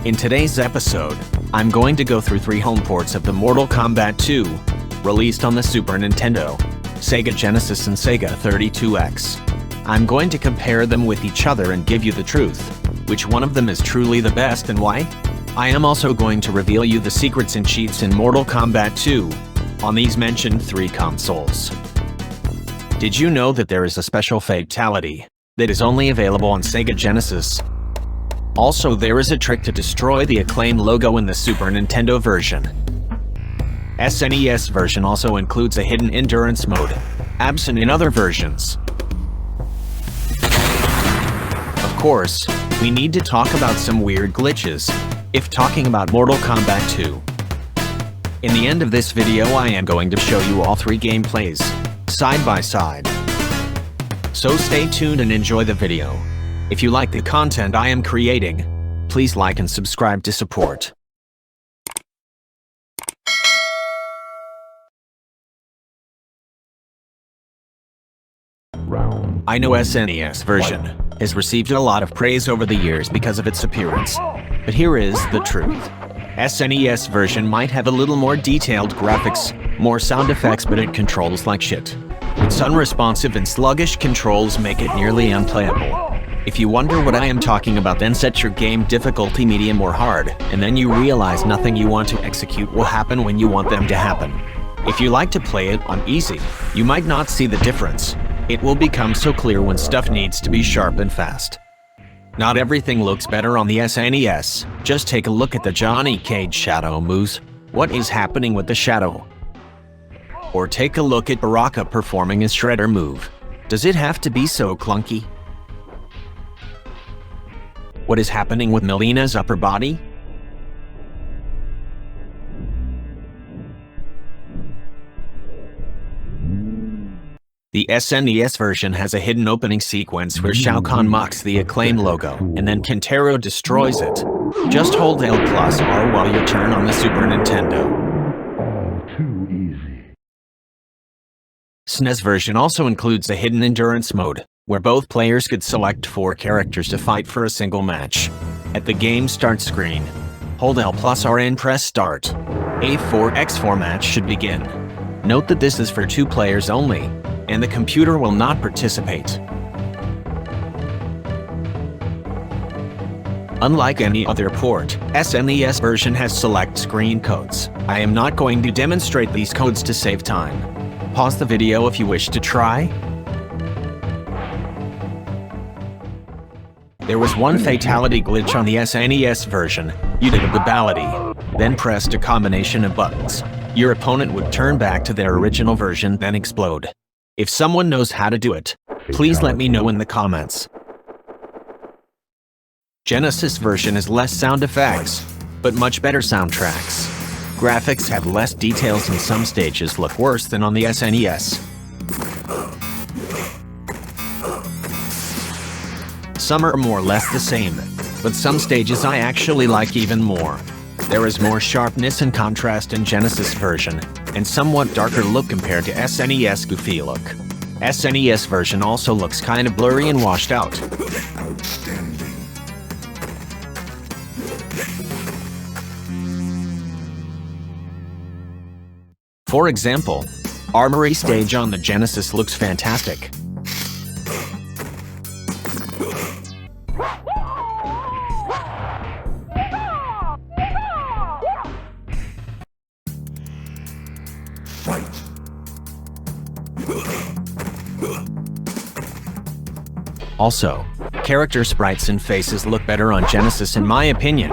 In today's episode, I'm going to go through 3 home ports of the Mortal Kombat 2, released on the Super Nintendo, Sega Genesis and Sega 32X. I'm going to compare them with each other and give you the truth, which one of them is truly the best and why. I am also going to reveal you the secrets and cheats in Mortal Kombat 2 on these mentioned 3 consoles. Did you know that there is a special fatality that is only available on Sega Genesis? Also, there is a trick to destroy the Acclaim logo in the Super Nintendo version. SNES version also includes a hidden endurance mode, absent in other versions. Of course, we need to talk about some weird glitches, if talking about Mortal Kombat 2. In the end of this video I am going to show you all 3 gameplays, side by side. So stay tuned and enjoy the video. If you like the content I am creating, please like and subscribe to support. I know SNES version has received a lot of praise over the years because of its appearance, but here is the truth. SNES version might have a little more detailed graphics, more sound effects, but it controls like shit. Its unresponsive and sluggish controls make it nearly unplayable. If you wonder what I am talking about, then set your game difficulty medium or hard, and then you realize nothing you want to execute will happen when you want them to happen. If you like to play it on easy, you might not see the difference. It will become so clear when stuff needs to be sharp and fast. Not everything looks better on the SNES. Just take a look at the Johnny Cage shadow moves. What is happening with the shadow? Or take a look at Baraka performing his Shredder move. Does it have to be so clunky? What is happening with Melina's upper body? The SNES version has a hidden opening sequence where Shao Kahn mocks the Acclaim logo, and then Kentaro destroys it. Just hold L plus R while you turn on the Super Nintendo. Too easy. SNES version also includes a hidden endurance mode, where both players could select 4 characters to fight for a single match. At the game start screen, hold L plus R and press start. A 4x4 match should begin. Note that this is for 2 players only, and the computer will not participate. Unlike any other port, SNES version has select screen codes. I am not going to demonstrate these codes to save time. Pause the video if you wish to try. There was one fatality glitch on the SNES version. You did a fatality, then pressed a combination of buttons. Your opponent would turn back to their original version, then explode. If someone knows how to do it, please let me know in the comments. Genesis version has less sound effects, but much better soundtracks. Graphics have less details and some stages look worse than on the SNES. Some are more or less the same, but some stages I actually like even more. There is more sharpness and contrast in Genesis version, and somewhat darker look compared to SNES goofy look. SNES version also looks kind of blurry and washed out. For example, Armory stage on the Genesis looks fantastic. Also, character sprites and faces look better on Genesis in my opinion.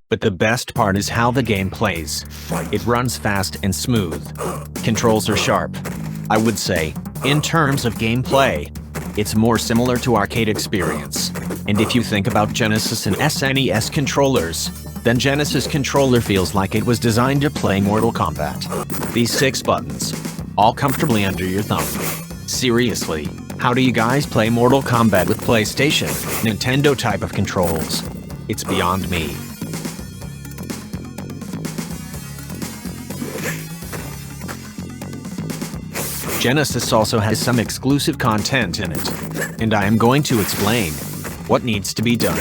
But the best part is how the game plays. It runs fast and smooth. Controls are sharp. I would say, in terms of gameplay, it's more similar to arcade experience. And if you think about Genesis and SNES controllers, then Genesis controller feels like it was designed to play Mortal Kombat. These 6 buttons, all comfortably under your thumb. Seriously, how do you guys play Mortal Kombat with PlayStation, Nintendo type of controls? It's beyond me. Genesis also has some exclusive content in it, and I am going to explain what needs to be done.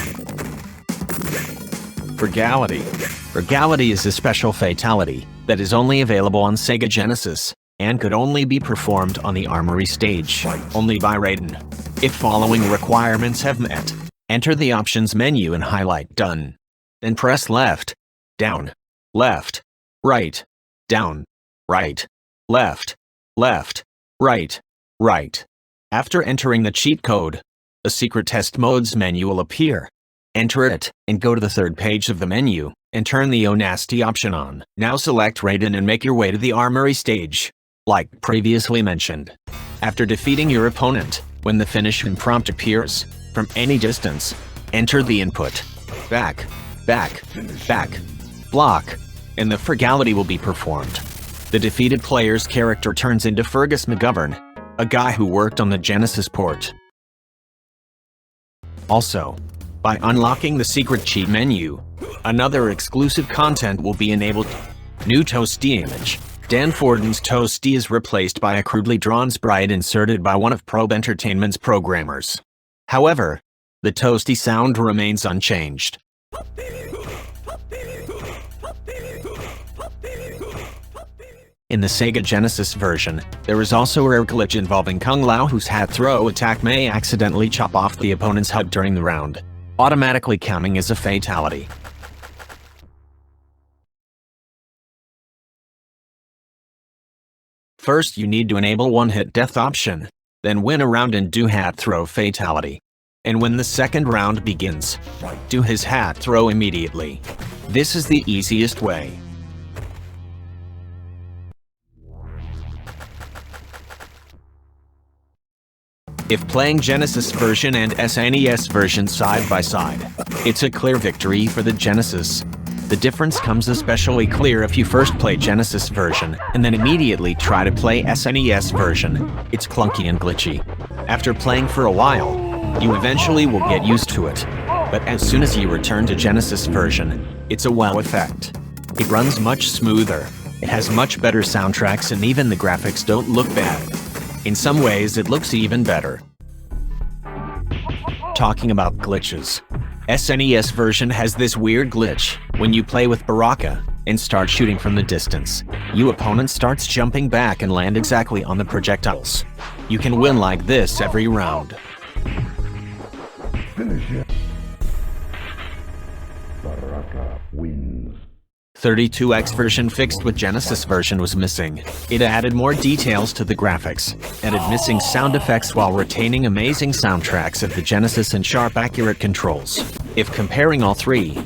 Fatality. Fatality is a special fatality that is only available on Sega Genesis and could only be performed on the Armory stage, only by Raiden. If following requirements have met, enter the options menu and highlight Done. Then press left, down, left, right, down, right, left, left, right, right. After entering the cheat code, a secret test modes menu will appear. Enter it, and go to the third page of the menu, and turn the Oh Nasty option on. Now select Raiden and make your way to the Armory stage, like previously mentioned. After defeating your opponent, when the finish prompt appears, from any distance, enter the input, back, back, back, block, and the fatality will be performed. The defeated player's character turns into Fergus McGovern, a guy who worked on the Genesis port. Also, by unlocking the secret cheat menu, another exclusive content will be enabled. New Toasty image. Dan Forden's Toasty is replaced by a crudely drawn sprite inserted by one of Probe Entertainment's programmers. However, the Toasty sound remains unchanged. In the Sega Genesis version, there is also a rare glitch involving Kung Lao, whose hat throw attack may accidentally chop off the opponent's head during the round, automatically counting as a fatality. First, you need to enable one-hit death option, then win a round and do hat throw fatality. And when the second round begins, do his hat throw immediately. This is the easiest way. If playing Genesis version and SNES version side by side, it's a clear victory for the Genesis. The difference comes especially clear if you first play Genesis version and then immediately try to play SNES version. It's clunky and glitchy. After playing for a while, you eventually will get used to it. But as soon as you return to Genesis version, it's a wow effect. It runs much smoother, it has much better soundtracks, and even the graphics don't look bad. In some ways, it looks even better. Talking about glitches, SNES version has this weird glitch. When you play with Baraka and start shooting from the distance, your opponent starts jumping back and land exactly on the projectiles. You can win like this every round. Finish it. Baraka wins. 32X version fixed with Genesis version was missing. It added more details to the graphics, added missing sound effects while retaining amazing soundtracks of the Genesis and sharp accurate controls. If comparing all three,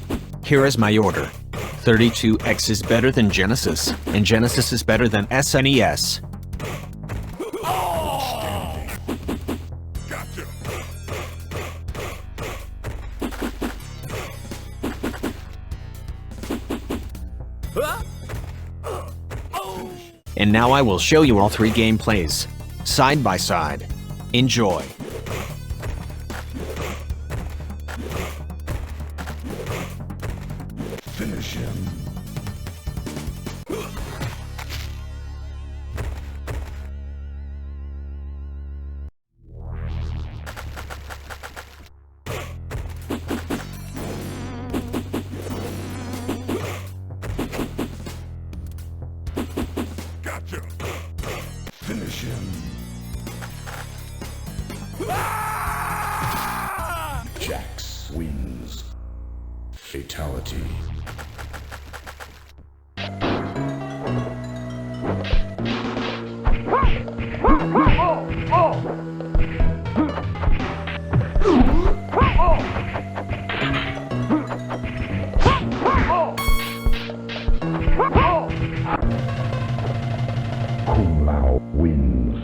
here is my order. 32X is better than Genesis, and Genesis is better than SNES. And now I will show you all three gameplays, side by side. Enjoy. Finish him. Finish him. Jax wins. Fatality. Kung Lao wins.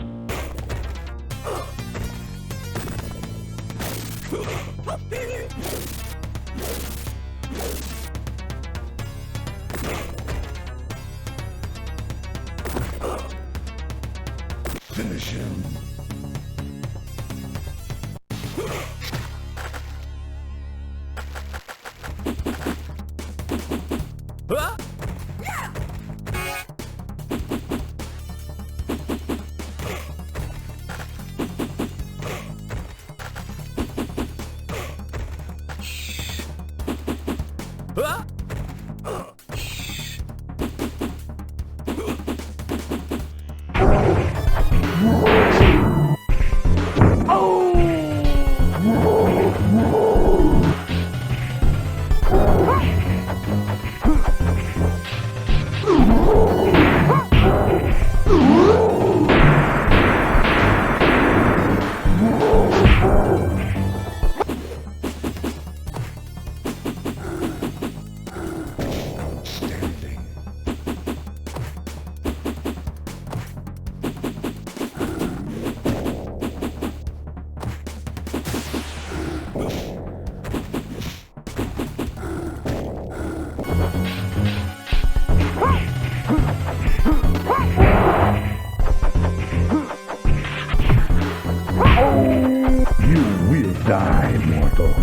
Finish him. You will die, mortal.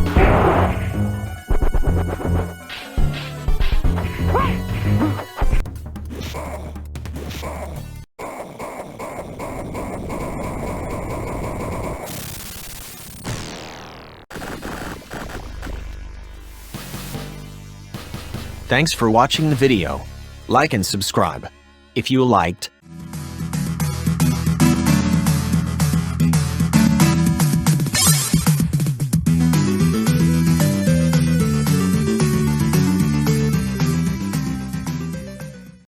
Thanks for watching the video. Like and subscribe. If you liked,